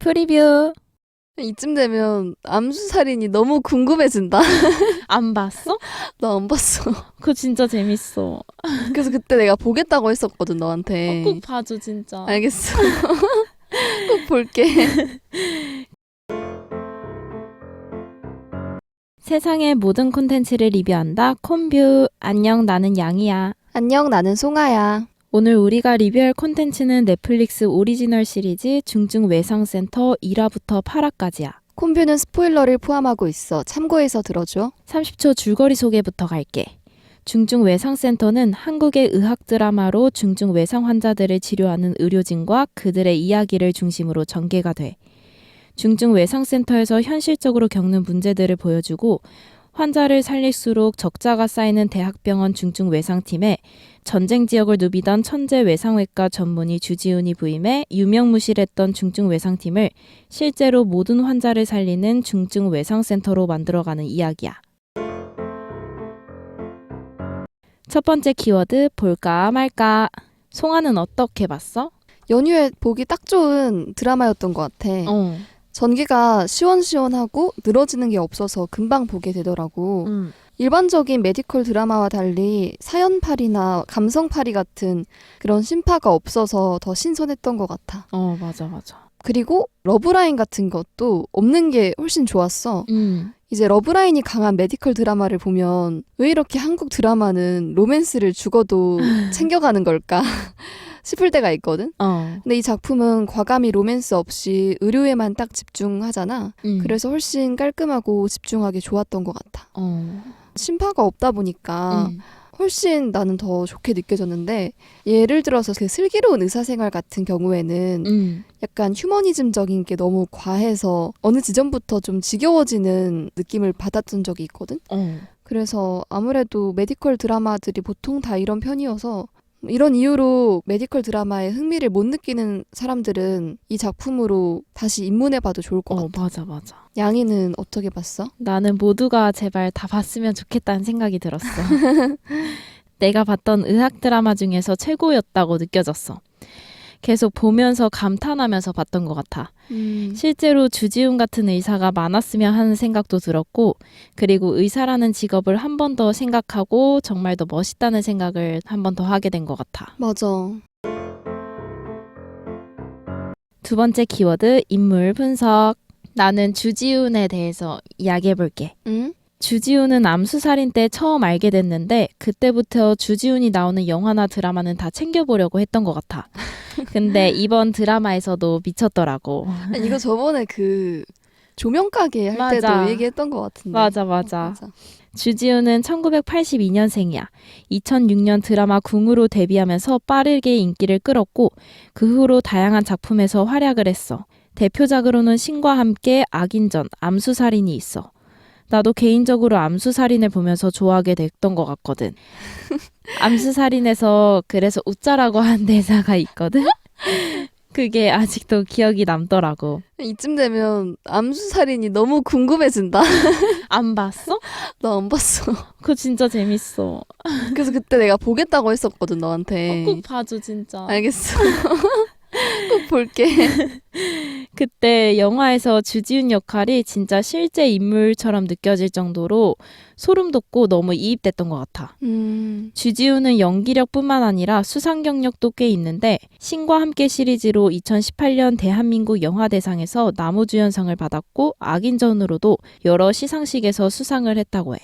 프리뷰. 이쯤 되면 암수살인이 너무 궁금해진다. 안 봤어? 나 안 봤어. 그거 진짜 재밌어. 그래서 그때 내가 보겠다고 했었거든, 너한테. 꼭 봐줘 진짜. 알겠어. 꼭 볼게. 세상의 모든 콘텐츠를 리뷰한다. 콤뷰. 안녕, 나는 양이야. 안녕, 나는 송아야. 오늘 우리가 리뷰할 콘텐츠는 넷플릭스 오리지널 시리즈 중증외상센터 1화부터 8화까지야. 콤뷰는 스포일러를 포함하고 있어. 참고해서 들어줘. 30초 줄거리 소개부터 갈게. 중증외상센터는 한국의 의학 드라마로 중증외상 환자들을 치료하는 의료진과 그들의 이야기를 중심으로 전개가 돼. 중증외상센터에서 현실적으로 겪는 문제들을 보여주고 환자를 살릴수록 적자가 쌓이는 대학병원 중증외상팀에 전쟁 지역을 누비던 천재 외상외과 전문의 주지훈이 부임해 유명무실했던 중증외상팀을 실제로 모든 환자를 살리는 중증외상센터로 만들어가는 이야기야. 첫 번째 키워드, 볼까 말까. 송아는 어떻게 봤어? 연휴에 보기 딱 좋은 드라마였던 것 같아. 전개가 시원시원하고 늘어지는 게 없어서 금방 보게 되더라고. 일반적인 메디컬 드라마와 달리 사연팔이나 감성팔이 같은 그런 심파가 없어서 더 신선했던 것 같아. 맞아. 그리고 러브라인 같은 것도 없는 게 훨씬 좋았어. 이제 러브라인이 강한 메디컬 드라마를 보면 왜 이렇게 한국 드라마는 로맨스를 죽어도 챙겨가는 걸까 싶을 때가 있거든. 근데 이 작품은 과감히 로맨스 없이 의료에만 딱 집중하잖아. 그래서 훨씬 깔끔하고 집중하기 좋았던 것 같아. 심파가 없다 보니까 훨씬 나는 더 좋게 느껴졌는데, 예를 들어서 그 슬기로운 의사생활 같은 경우에는 약간 휴머니즘적인 게 너무 과해서 어느 지점부터 좀 지겨워지는 느낌을 받았던 적이 있거든. 그래서 아무래도 메디컬 드라마들이 보통 다 이런 편이어서, 이런 이유로 메디컬 드라마에 흥미를 못 느끼는 사람들은 이 작품으로 다시 입문해봐도 좋을 것 같아. 맞아. 양이는 어떻게 봤어? 나는 모두가 제발 다 봤으면 좋겠다는 생각이 들었어. 내가 봤던 의학 드라마 중에서 최고였다고 느껴졌어. 계속 보면서 감탄하면서 봤던 것 같아. 실제로 주지훈 같은 의사가 많았으면 하는 생각도 들었고, 그리고 의사라는 직업을 한 번 더 생각하고 정말 더 멋있다는 생각을 한 번 더 하게 된 것 같아. 맞아. 두 번째 키워드, 인물 분석. 나는 주지훈에 대해서 이야기해볼게. 주지훈은 암수살인 때 처음 알게 됐는데 그때부터 주지훈이 나오는 영화나 드라마는 다 챙겨보려고 했던 것 같아. 근데 이번 드라마에서도 미쳤더라고. 이거 저번에 그 조명가게 할 맞아. 때도 얘기했던 것 같은데. 맞아. 주지훈은 1982년생이야. 2006년 드라마 궁으로 데뷔하면서 빠르게 인기를 끌었고 그 후로 다양한 작품에서 활약을 했어. 대표작으로는 신과 함께 악인전, 암수살인이 있어. 나도 개인적으로 암수살인을 보면서 좋아하게 됐던 것 같거든. 암수살인에서 그래서 웃자라고 한 대사가 있거든. 그게 아직도 기억이 남더라고. 이쯤 되면 암수살인이 너무 궁금해진다. 안 봤어? 나 안 봤어. 그거 진짜 재밌어. 그래서 그때 내가 보겠다고 했었거든, 너한테. 꼭 봐줘 진짜. 알겠어. 꼭 볼게. 그때 영화에서 주지훈 역할이 진짜 실제 인물처럼 느껴질 정도로 소름 돋고 너무 이입됐던 것 같아. 주지훈은 연기력뿐만 아니라 수상 경력도 꽤 있는데 신과 함께 시리즈로 2018년 대한민국 영화대상에서 나무주연상을 받았고 악인전으로도 여러 시상식에서 수상을 했다고 해.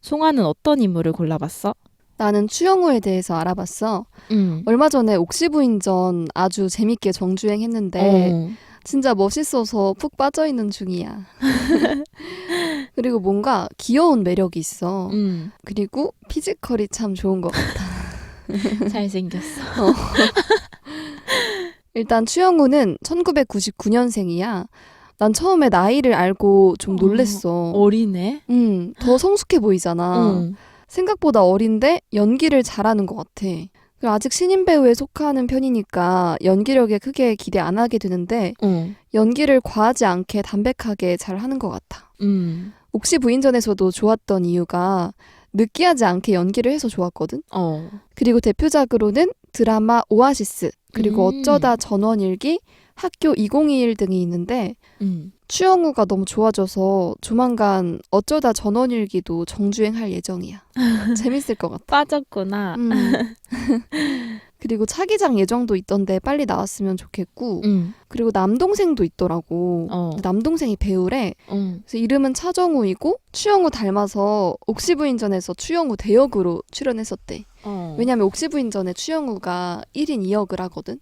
송아는 어떤 인물을 골라봤어? 나는 추영우에 대해서 알아봤어. 얼마 전에 옥시부인전 아주 재밌게 정주행했는데 진짜 멋있어서 푹 빠져있는 중이야. 그리고 뭔가 귀여운 매력이 있어. 그리고 피지컬이 참 좋은 것 같아. 잘생겼어. 일단 추영우는 1999년생이야. 난 처음에 나이를 알고 좀 놀랬어. 어리네? 더 성숙해 보이잖아. 생각보다 어린데 연기를 잘하는 것 같아. 아직 신인 배우에 속하는 편이니까 연기력에 크게 기대 안 하게 되는데 연기를 과하지 않게 담백하게 잘 하는 것 같아. 옥시 부인전에서도 좋았던 이유가 느끼하지 않게 연기를 해서 좋았거든. 그리고 대표작으로는 드라마 오아시스, 그리고 어쩌다 전원일기, 학교 2021 등이 있는데 추영우가 너무 좋아져서 조만간 어쩌다 전원일기도 정주행할 예정이야. 재밌을 것 같아. 빠졌구나. 그리고 차기작 예정도 있던데 빨리 나왔으면 좋겠고 그리고 남동생도 있더라고. 남동생이 배우래. 그래서 이름은 차정우이고 추영우 닮아서 옥시부인전에서 추영우 대역으로 출연했었대. 왜냐면 옥시부인전에 추영우가 1인 2역을 하거든.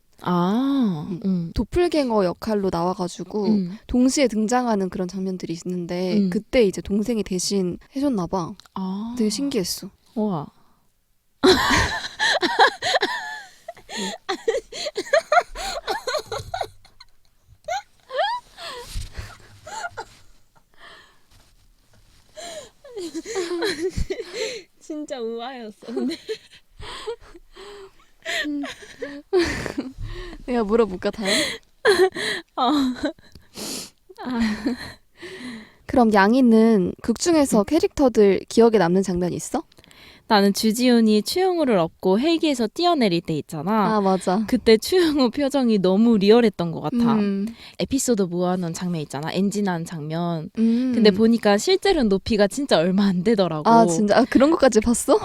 도플갱어 역할로 나와가지고 동시에 등장하는 그런 장면들이 있는데 그때 이제 동생이 대신 해줬나 봐. 되게 신기했어. 우와. 진짜 우아였어. 근데 내가 물어볼까 다음? 그럼 양이는 극 중에서 캐릭터들 기억에 남는 장면이 있어? 나는 주지훈이 추영우를 업고 헬기에서 뛰어내릴 때 있잖아. 맞아. 그때 추영우 표정이 너무 리얼했던 것 같아. 에피소드 모아놓은 장면 있잖아. 엔진한 장면. 근데 보니까 실제로는 높이가 진짜 얼마 안 되더라고. 진짜? 그런 것까지 봤어?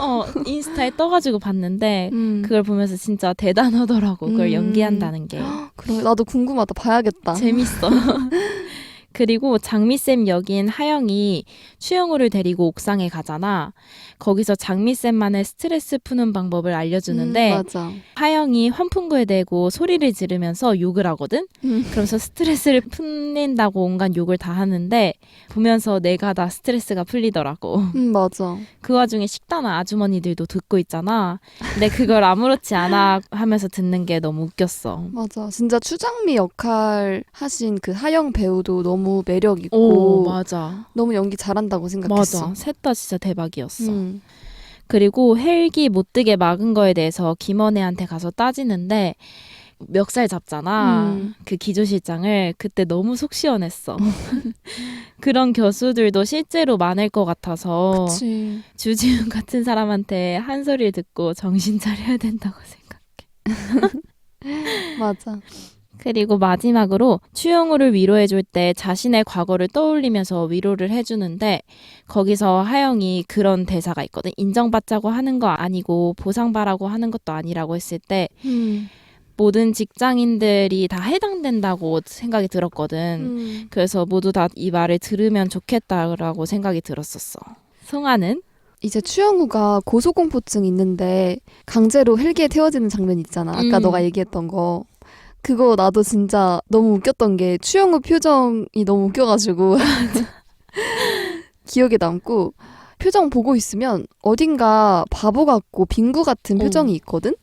인스타에 떠가지고 봤는데 그걸 보면서 진짜 대단하더라고. 그걸 연기한다는 게. 그럼 나도 궁금하다. 봐야겠다. 재밌어. 그리고 장미쌤 역인 하영이 추영우를 데리고 옥상에 가잖아. 거기서 장미쌤만의 스트레스 푸는 방법을 알려주는데 맞아. 하영이 환풍구에 대고 소리를 지르면서 욕을 하거든? 그러면서 스트레스를 풀린다고 온갖 욕을 다 하는데 보면서 내가 다 스트레스가 풀리더라고. 맞아. 그 와중에 식당 아주머니들도 듣고 있잖아. 근데 그걸 아무렇지 않아 하면서 듣는 게 너무 웃겼어. 맞아. 진짜 추장미 역할 하신 그 하영 배우도 너무 매력 있고 맞아. 너무 연기 잘한다고 생각했어. 맞아. 셋 다 진짜 대박이었어. 그리고 헬기 못 뜨게 막은 거에 대해서 김원혜한테 가서 따지는데 멱살 잡잖아. 그 기조실장을. 그때 너무 속 시원했어. 그런 교수들도 실제로 많을 것 같아서 그치. 주지훈 같은 사람한테 한 소리를 듣고 정신 차려야 된다고 생각해. 맞아. 그리고 마지막으로 추영우를 위로해줄 때 자신의 과거를 떠올리면서 위로를 해주는데 거기서 하영이 그런 대사가 있거든. 인정받자고 하는 거 아니고 보상받라고 하는 것도 아니라고 했을 때 모든 직장인들이 다 해당된다고 생각이 들었거든. 그래서 모두 다 이 말을 들으면 좋겠다라고 생각이 들었었어. 송아는? 이제 추영우가 고소공포증 있는데 강제로 헬기에 태워지는 장면 있잖아. 아까 너가 얘기했던 거. 그거 나도 진짜 너무 웃겼던 게 추영우 표정이 너무 웃겨가지고 기억에 남고 표정 보고 있으면 어딘가 바보 같고 빙구 같은 표정이 있거든?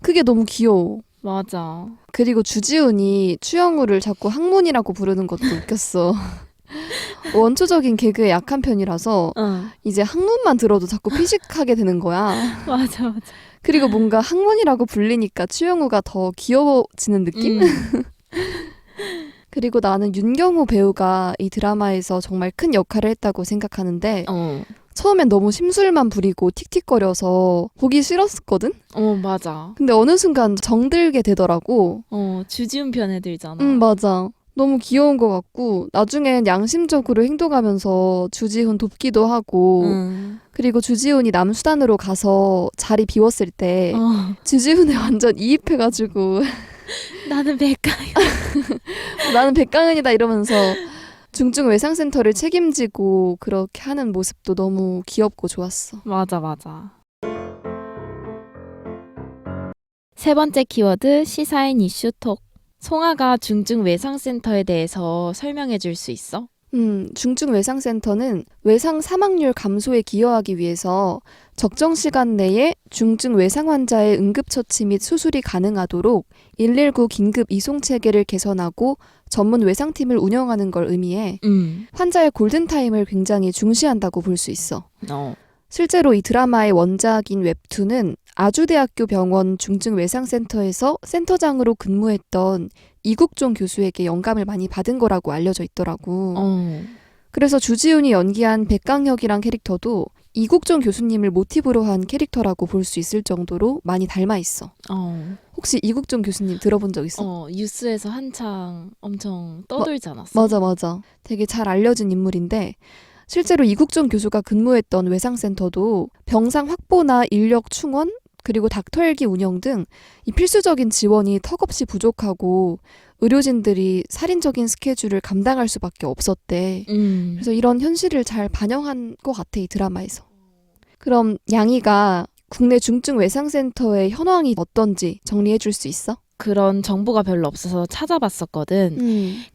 그게 너무 귀여워. 맞아. 그리고 주지훈이 추영우를 자꾸 학문이라고 부르는 것도 웃겼어. 원초적인 개그에 약한 편이라서 이제 학문만 들어도 자꾸 피식하게 되는 거야. 맞아. 그리고 뭔가 학문이라고 불리니까 추영우가 더 귀여워지는 느낌? 그리고 나는 윤경호 배우가 이 드라마에서 정말 큰 역할을 했다고 생각하는데 처음엔 너무 심술만 부리고 틱틱거려서 보기 싫었거든? 맞아. 근데 어느 순간 정들게 되더라고. 주지훈 편에 들잖아. 맞아. 너무 귀여운 것 같고 나중엔 양심적으로 행동하면서 주지훈 돕기도 하고 그리고 주지훈이 남수단으로 가서 자리 비웠을 때 주지훈에 완전 이입해가지고 나는 백가연. 나는 백강은이다 이러면서 중증외상센터를 책임지고 그렇게 하는 모습도 너무 귀엽고 좋았어. 맞아. 세 번째 키워드 시사인 이슈톡. 송아가 중증외상센터에 대해서 설명해 줄 수 있어? 중증외상센터는 외상 사망률 감소에 기여하기 위해서 적정 시간 내에 중증외상 환자의 응급처치 및 수술이 가능하도록 119 긴급 이송체계를 개선하고 전문 외상팀을 운영하는 걸 의미해 환자의 골든타임을 굉장히 중시한다고 볼 수 있어. 실제로 이 드라마의 원작인 웹툰은 아주대학교 병원 중증외상센터에서 센터장으로 근무했던 이국종 교수에게 영감을 많이 받은 거라고 알려져 있더라고. 그래서 주지훈이 연기한 백강혁이란 캐릭터도 이국종 교수님을 모티브로 한 캐릭터라고 볼 수 있을 정도로 많이 닮아 있어. 혹시 이국종 교수님 들어본 적 있어? 뉴스에서 한창 엄청 떠들지 않았어? 맞아. 되게 잘 알려진 인물인데 실제로 이국종 교수가 근무했던 외상센터도 병상 확보나 인력 충원 그리고 닥터헬기 운영 등 이 필수적인 지원이 턱없이 부족하고 의료진들이 살인적인 스케줄을 감당할 수밖에 없었대. 그래서 이런 현실을 잘 반영한 것 같아, 이 드라마에서. 그럼 양이가 국내 중증 외상센터의 현황이 어떤지 정리해 줄 수 있어? 그런 정보가 별로 없어서 찾아봤었거든.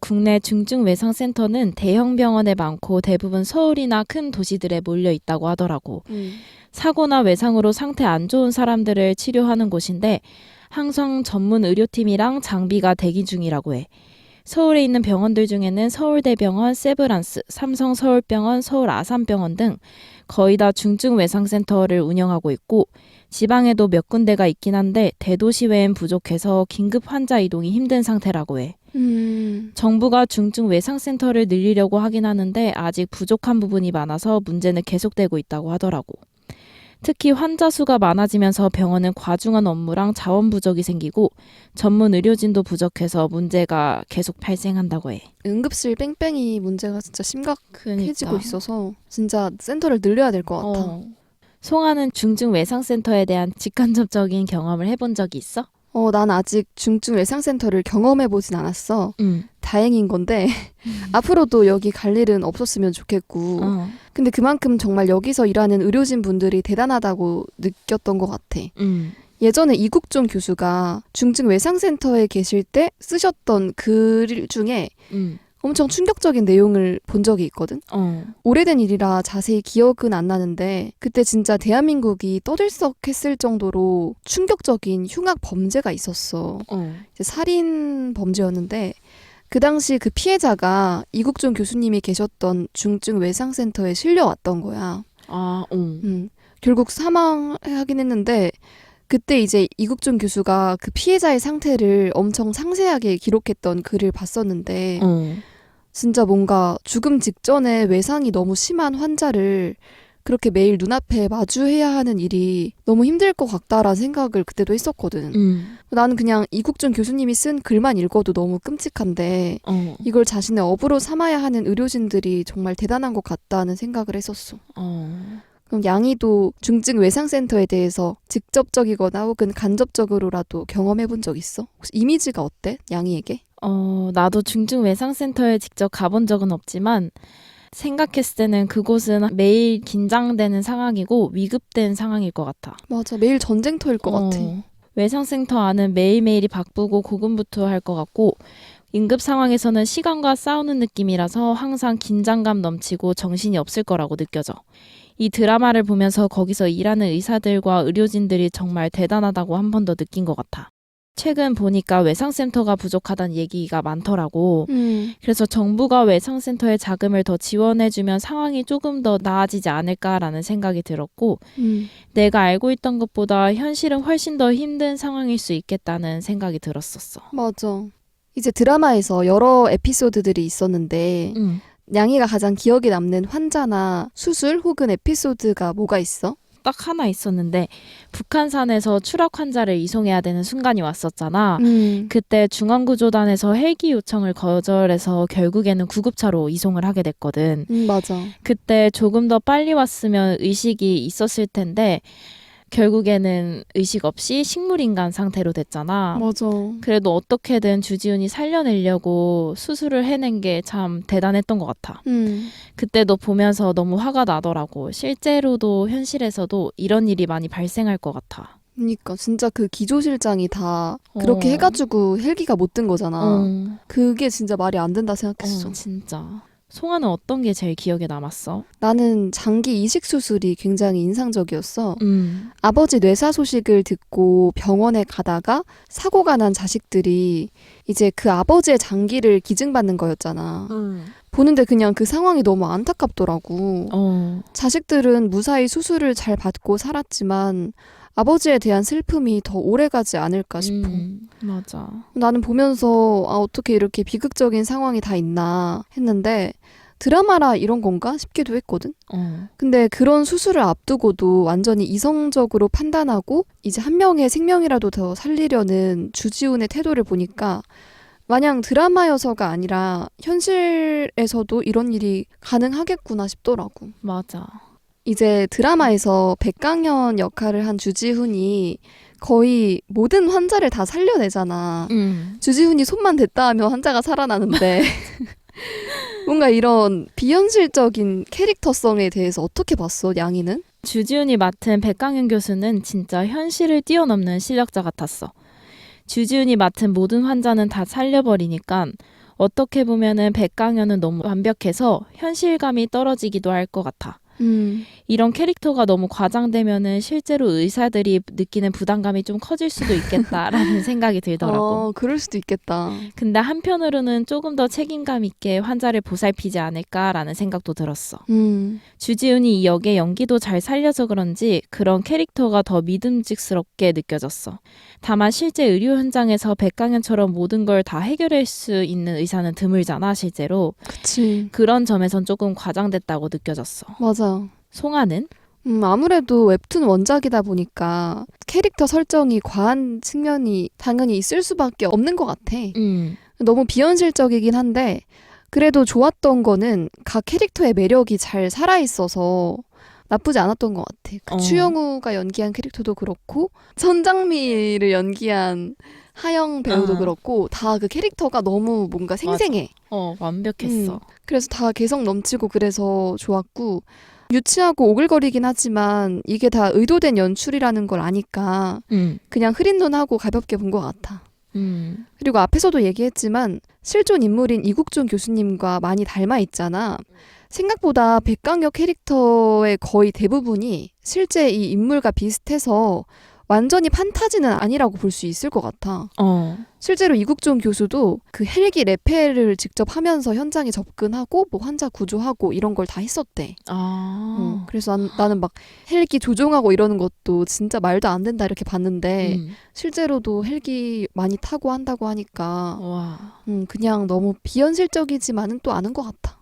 국내 중증 외상센터는 대형 병원에 많고 대부분 서울이나 큰 도시들에 몰려 있다고 하더라고. 사고나 외상으로 상태 안 좋은 사람들을 치료하는 곳인데 항상 전문 의료팀이랑 장비가 대기 중이라고 해. 서울에 있는 병원들 중에는 서울대병원, 세브란스, 삼성서울병원, 서울아산병원 등 거의 다 중증 외상센터를 운영하고 있고 지방에도 몇 군데가 있긴 한데 대도시 외엔 부족해서 긴급 환자 이동이 힘든 상태라고 해. 정부가 중증 외상센터를 늘리려고 하긴 하는데 아직 부족한 부분이 많아서 문제는 계속되고 있다고 하더라고. 특히 환자 수가 많아지면서 병원은 과중한 업무랑 자원 부족이 생기고 전문 의료진도 부족해서 문제가 계속 발생한다고 해. 응급실 뺑뺑이 문제가 진짜 심각해지고 그러니까. 있어서 진짜 센터를 늘려야 될 것 같아. 송아는 중증 외상센터에 대한 직간접적인 경험을 해본 적이 있어? 난 아직 중증 외상센터를 경험해보진 않았어. 다행인 건데 앞으로도 여기 갈 일은 없었으면 좋겠고 근데 그만큼 정말 여기서 일하는 의료진 분들이 대단하다고 느꼈던 것 같아. 예전에 이국종 교수가 중증 외상센터에 계실 때 쓰셨던 글 중에 엄청 충격적인 내용을 본 적이 있거든. 오래된 일이라 자세히 기억은 안 나는데 그때 진짜 대한민국이 떠들썩했을 정도로 충격적인 흉악 범죄가 있었어. 이제 살인 범죄였는데 그 당시 그 피해자가 이국종 교수님이 계셨던 중증 외상센터에 실려왔던 거야. 결국 사망하긴 했는데 그때 이제 이국종 교수가 그 피해자의 상태를 엄청 상세하게 기록했던 글을 봤었는데 진짜 뭔가 죽음 직전에 외상이 너무 심한 환자를 그렇게 매일 눈앞에 마주해야 하는 일이 너무 힘들 것 같다라는 생각을 그때도 했었거든. 나는 그냥 이국종 교수님이 쓴 글만 읽어도 너무 끔찍한데 이걸 자신의 업으로 삼아야 하는 의료진들이 정말 대단한 것 같다는 생각을 했었어. 그럼 양이도 중증 외상센터에 대해서 직접적이거나 혹은 간접적으로라도 경험해본 적 있어? 혹시 이미지가 어때? 양이에게? 나도 중증 외상센터에 직접 가본 적은 없지만 생각했을 때는 그곳은 매일 긴장되는 상황이고 위급된 상황일 것 같아. 맞아. 매일 전쟁터일 것 같아. 외상센터 안은 매일매일이 바쁘고 고군분투할 것 같고 응급 상황에서는 시간과 싸우는 느낌이라서 항상 긴장감 넘치고 정신이 없을 거라고 느껴져. 이 드라마를 보면서 거기서 일하는 의사들과 의료진들이 정말 대단하다고 한 번 더 느낀 것 같아. 최근 보니까 외상센터가 부족하다는 얘기가 많더라고. 그래서 정부가 외상센터에 자금을 더 지원해주면 상황이 조금 더 나아지지 않을까라는 생각이 들었고 내가 알고 있던 것보다 현실은 훨씬 더 힘든 상황일 수 있겠다는 생각이 들었었어. 맞아. 이제 드라마에서 여러 에피소드들이 있었는데 양이가 가장 기억에 남는 환자나 수술 혹은 에피소드가 뭐가 있어? 딱 하나 있었는데 북한산에서 추락 환자를 이송해야 되는 순간이 왔었잖아. 그때 중앙구조단에서 헬기 요청을 거절해서 결국에는 구급차로 이송을 하게 됐거든. 맞아. 그때 조금 더 빨리 왔으면 의식이 있었을 텐데 결국에는 의식 없이 식물인간 상태로 됐잖아. 맞아. 그래도 어떻게든 주지훈이 살려내려고 수술을 해낸 게 참 대단했던 것 같아. 그때도 보면서 너무 화가 나더라고. 실제로도 현실에서도 이런 일이 많이 발생할 것 같아. 그러니까 진짜 그 기조실장이 다 그렇게 해가지고 헬기가 못 든 거잖아. 그게 진짜 말이 안 된다 생각했어. 진짜. 송아는 어떤 게 제일 기억에 남았어? 나는 장기 이식 수술이 굉장히 인상적이었어. 아버지 뇌사 소식을 듣고 병원에 가다가 사고가 난 자식들이 이제 그 아버지의 장기를 기증받는 거였잖아. 보는데 그냥 그 상황이 너무 안타깝더라고. 자식들은 무사히 수술을 잘 받고 살았지만 아버지에 대한 슬픔이 더 오래가지 않을까 싶어. 맞아. 나는 보면서 어떻게 이렇게 비극적인 상황이 다 있나 했는데 드라마라 이런 건가 싶기도 했거든. 근데 그런 수술을 앞두고도 완전히 이성적으로 판단하고 이제 한 명의 생명이라도 더 살리려는 주지훈의 태도를 보니까 마냥 드라마여서가 아니라 현실에서도 이런 일이 가능하겠구나 싶더라고. 맞아. 이제 드라마에서 백강현 역할을 한 주지훈이 거의 모든 환자를 다 살려내잖아. 주지훈이 손만 댔다 하면 환자가 살아나는데 뭔가 이런 비현실적인 캐릭터성에 대해서 어떻게 봤어, 양이는? 주지훈이 맡은 백강현 교수는 진짜 현실을 뛰어넘는 실력자 같았어. 주지훈이 맡은 모든 환자는 다 살려버리니까 어떻게 보면은 백강현은 너무 완벽해서 현실감이 떨어지기도 할 것 같아. 이런 캐릭터가 너무 과장되면은 실제로 의사들이 느끼는 부담감이 좀 커질 수도 있겠다라는 생각이 들더라고. 그럴 수도 있겠다. 근데 한편으로는 조금 더 책임감 있게 환자를 보살피지 않을까라는 생각도 들었어. 주지훈이 이 역의 연기도 잘 살려서 그런지 그런 캐릭터가 더 믿음직스럽게 느껴졌어. 다만 실제 의료 현장에서 백강현처럼 모든 걸 다 해결할 수 있는 의사는 드물잖아, 실제로. 그치. 그런 점에선 조금 과장됐다고 느껴졌어. 맞아. 송아는? 아무래도 웹툰 원작이다 보니까 캐릭터 설정이 과한 측면이 당연히 있을 수밖에 없는 것 같아. 너무 비현실적이긴 한데 그래도 좋았던 거는 각 캐릭터의 매력이 잘 살아있어서 나쁘지 않았던 것 같아. 추영우가 연기한 캐릭터도 그렇고 선장미를 연기한 하영 배우도 그렇고 다 그 캐릭터가 너무 뭔가 생생해. 완벽했어. 그래서 다 개성 넘치고 그래서 좋았고 유치하고 오글거리긴 하지만 이게 다 의도된 연출이라는 걸 아니까 그냥 흐린 눈 하고 가볍게 본 것 같아. 그리고 앞에서도 얘기했지만 실존 인물인 이국종 교수님과 많이 닮아 있잖아. 생각보다 백강혁 캐릭터의 거의 대부분이 실제 이 인물과 비슷해서 완전히 판타지는 아니라고 볼 수 있을 것 같아. 실제로 이국종 교수도 그 헬기 레페를 직접 하면서 현장에 접근하고 뭐 환자 구조하고 이런 걸 다 했었대. 그래서 나는 막 헬기 조종하고 이러는 것도 진짜 말도 안 된다 이렇게 봤는데 실제로도 헬기 많이 타고 한다고 하니까 그냥 너무 비현실적이지만은 또 아는 것 같아.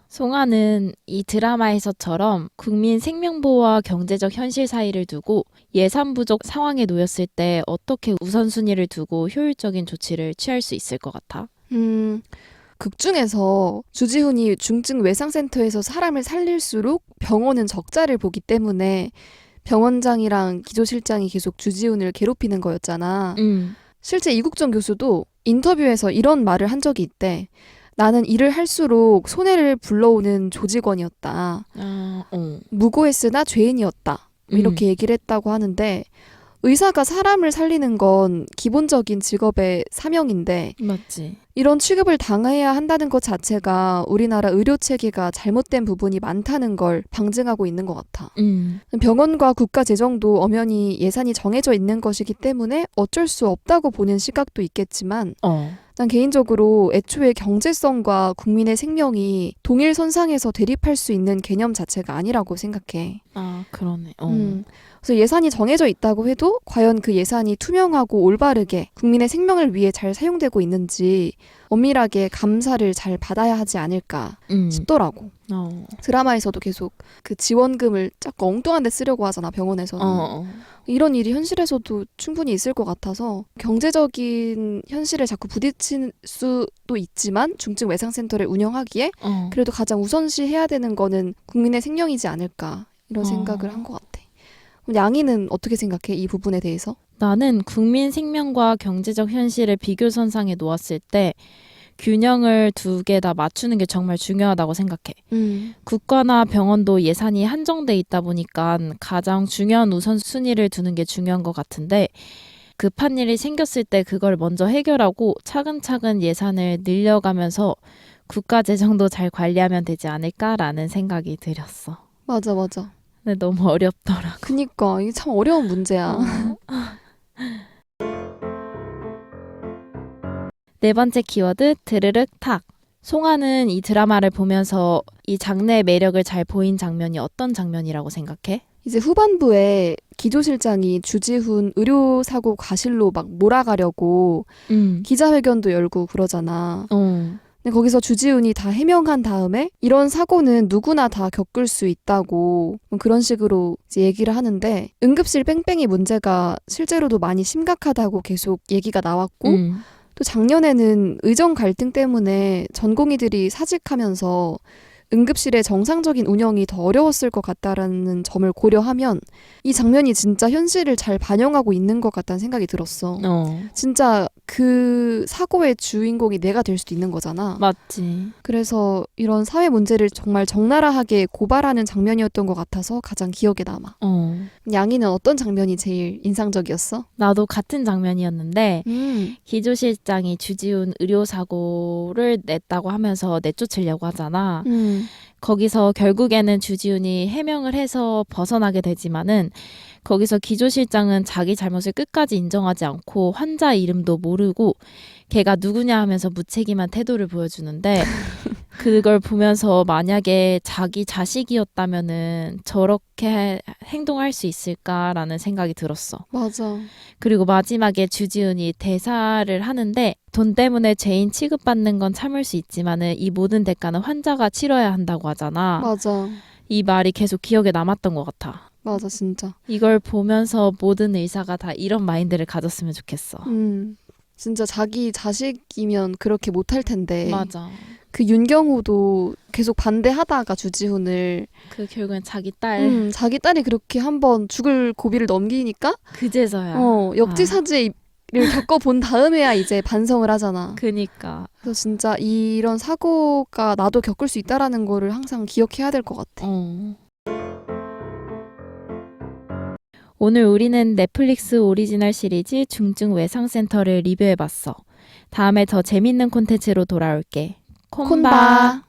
송아는 이 드라마에서처럼 국민 생명보호와 경제적 현실 사이를 두고 예산 부족 상황에 놓였을 때 어떻게 우선순위를 두고 효율적인 조치를 취할 수 있을 것 같아? 극 중에서 주지훈이 중증 외상센터에서 사람을 살릴수록 병원은 적자를 보기 때문에 병원장이랑 기조실장이 계속 주지훈을 괴롭히는 거였잖아. 실제 이국정 교수도 인터뷰에서 이런 말을 한 적이 있대. 나는 일을 할수록 손해를 불러오는 조직원이었다. 무고했으나 죄인이었다. 이렇게 얘기를 했다고 하는데 의사가 사람을 살리는 건 기본적인 직업의 사명인데 맞지. 이런 취급을 당해야 한다는 것 자체가 우리나라 의료 체계가 잘못된 부분이 많다는 걸 방증하고 있는 것 같아. 병원과 국가 재정도 엄연히 예산이 정해져 있는 것이기 때문에 어쩔 수 없다고 보는 시각도 있겠지만 난 개인적으로 애초에 경제성과 국민의 생명이 동일 선상에서 대립할 수 있는 개념 자체가 아니라고 생각해. 그러네. 그래서 예산이 정해져 있다고 해도 과연 그 예산이 투명하고 올바르게 국민의 생명을 위해 잘 사용되고 있는지 엄밀하게 감사를 잘 받아야 하지 않을까 싶더라고. 드라마에서도 계속 그 지원금을 자꾸 엉뚱한 데 쓰려고 하잖아, 병원에서는. 이런 일이 현실에서도 충분히 있을 것 같아서 경제적인 현실에 자꾸 부딪힐 수도 있지만 중증 외상센터를 운영하기에 그래도 가장 우선시 해야 되는 거는 국민의 생명이지 않을까 이런 생각을 한 것 같아. 양이는 어떻게 생각해? 이 부분에 대해서? 나는 국민 생명과 경제적 현실을 비교선상에 놓았을 때 균형을 두 개 다 맞추는 게 정말 중요하다고 생각해. 국가나 병원도 예산이 한정돼 있다 보니까 가장 중요한 우선순위를 두는 게 중요한 것 같은데 급한 일이 생겼을 때 그걸 먼저 해결하고 차근차근 예산을 늘려가면서 국가 재정도 잘 관리하면 되지 않을까라는 생각이 들었어. 맞아. 근데 너무 어렵더라고. 그니까 이게 참 어려운 문제야. 네 번째 키워드 드르륵 탁. 송아는 이 드라마를 보면서 이 장르의 매력을 잘 보인 장면이 어떤 장면이라고 생각해? 이제 후반부에 기조실장이 주지훈 의료사고 과실로 막 몰아가려고 기자회견도 열고 그러잖아. 근데 거기서 주지훈이 다 해명한 다음에 이런 사고는 누구나 다 겪을 수 있다고 그런 식으로 이제 얘기를 하는데 응급실 뺑뺑이 문제가 실제로도 많이 심각하다고 계속 얘기가 나왔고 또 작년에는 의정 갈등 때문에 전공의들이 사직하면서 응급실의 정상적인 운영이 더 어려웠을 것 같다라는 점을 고려하면 이 장면이 진짜 현실을 잘 반영하고 있는 것 같다는 생각이 들었어. 진짜 그 사고의 주인공이 내가 될 수도 있는 거잖아. 맞지. 그래서 이런 사회 문제를 정말 적나라하게 고발하는 장면이었던 것 같아서 가장 기억에 남아. 양이는 어떤 장면이 제일 인상적이었어? 나도 같은 장면이었는데 기조실장이 주지훈 의료사고를 냈다고 하면서 내쫓으려고 하잖아. 거기서 결국에는 주지훈이 해명을 해서 벗어나게 되지만은 거기서 기조실장은 자기 잘못을 끝까지 인정하지 않고 환자 이름도 모르고 걔가 누구냐 하면서 무책임한 태도를 보여주는데 그걸 보면서 만약에 자기 자식이었다면은 저렇게 행동할 수 있을까라는 생각이 들었어. 맞아. 그리고 마지막에 주지훈이 대사를 하는데 돈 때문에 죄인 취급받는 건 참을 수 있지만은 이 모든 대가는 환자가 치러야 한다고 하잖아. 맞아. 이 말이 계속 기억에 남았던 것 같아. 맞아, 진짜. 이걸 보면서 모든 의사가 다 이런 마인드를 가졌으면 좋겠어. 진짜 자기 자식이면 그렇게 못할 텐데. 맞아. 그 윤경호도 계속 반대하다가 주지훈을 그 결국엔 자기 딸. 자기 딸이 그렇게 한번 죽을 고비를 넘기니까 그제서야. 역지사지를 겪어본 다음에야 이제 반성을 하잖아. 그니까. 그래서 진짜 이런 사고가 나도 겪을 수 있다라는 거를 항상 기억해야 될 것 같아. 오늘 우리는 넷플릭스 오리지널 시리즈 중증외상센터를 리뷰해봤어. 다음에 더 재밌는 콘텐츠로 돌아올게. 콤바.